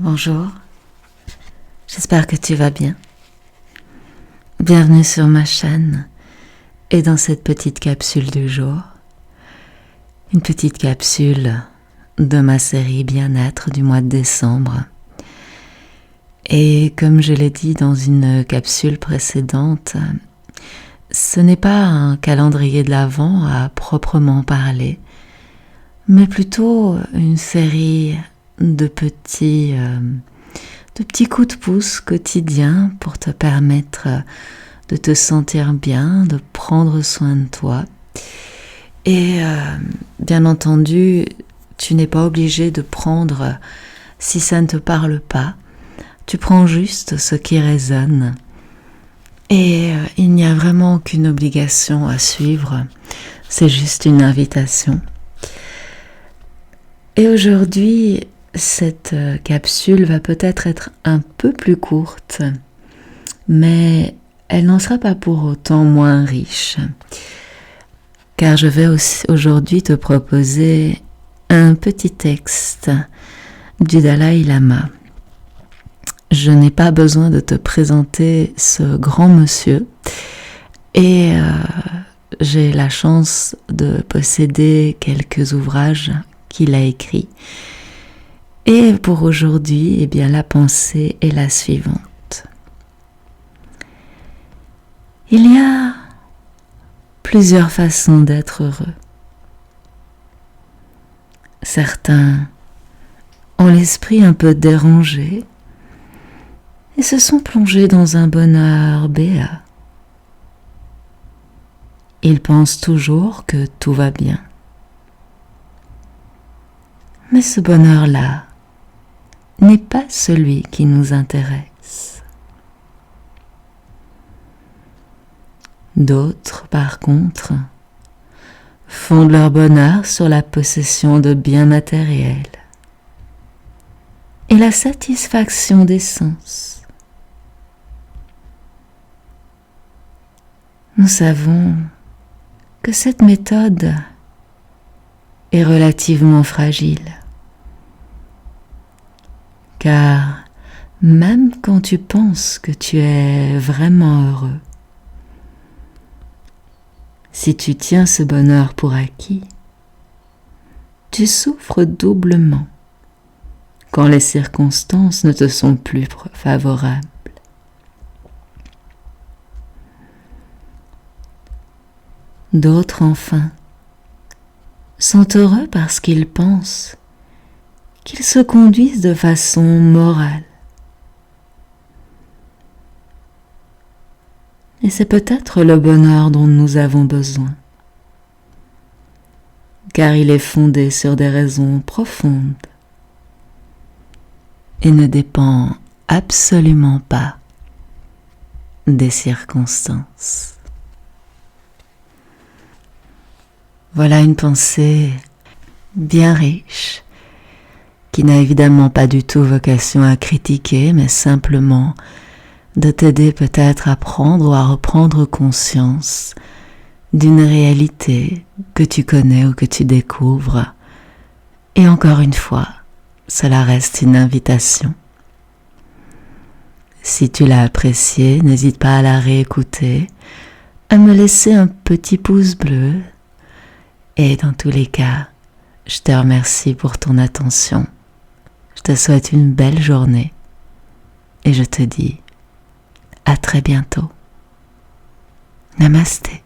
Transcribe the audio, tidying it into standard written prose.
Bonjour, j'espère que tu vas bien. Bienvenue sur ma chaîne et dans cette petite capsule du jour. Une petite capsule de ma série Bien-être du mois de décembre. Et comme je l'ai dit dans une capsule précédente, ce n'est pas un calendrier de l'Avent à proprement parler, mais plutôt une série de petits coups de pouce quotidiens pour te permettre de te sentir bien, de prendre soin de toi. Et bien entendu, tu n'es pas obligé de prendre si ça ne te parle pas. Tu prends juste ce qui résonne. Et il n'y a vraiment aucune obligation à suivre. C'est juste une invitation. Et aujourd'hui, cette capsule va peut-être être un peu plus courte, mais elle n'en sera pas pour autant moins riche, car je vais aujourd'hui te proposer un petit texte du Dalai Lama. Je n'ai pas besoin de te présenter ce grand monsieur, et j'ai la chance de posséder quelques ouvrages qu'il a écrits. Et pour aujourd'hui, eh bien, la pensée est la suivante. Il y a plusieurs façons d'être heureux. Certains ont l'esprit un peu dérangé et se sont plongés dans un bonheur béat. Ils pensent toujours que tout va bien. Mais ce bonheur-là n'est pas celui qui nous intéresse. D'autres, par contre, fondent leur bonheur sur la possession de biens matériels et la satisfaction des sens. Nous savons que cette méthode est relativement fragile. Car même quand tu penses que tu es vraiment heureux, si tu tiens ce bonheur pour acquis, tu souffres doublement quand les circonstances ne te sont plus favorables. D'autres, enfin, sont heureux parce qu'ils pensent qu'ils se conduisent de façon morale. Et c'est peut-être le bonheur dont nous avons besoin, car il est fondé sur des raisons profondes et ne dépend absolument pas des circonstances. Voilà une pensée bien riche, qui n'a évidemment pas du tout vocation à critiquer, mais simplement de t'aider peut-être à prendre ou à reprendre conscience d'une réalité que tu connais ou que tu découvres. Et encore une fois, cela reste une invitation. Si tu l'as appréciée, n'hésite pas à la réécouter, à me laisser un petit pouce bleu. Et dans tous les cas, je te remercie pour ton attention. Je te souhaite une belle journée et je te dis à très bientôt. Namasté.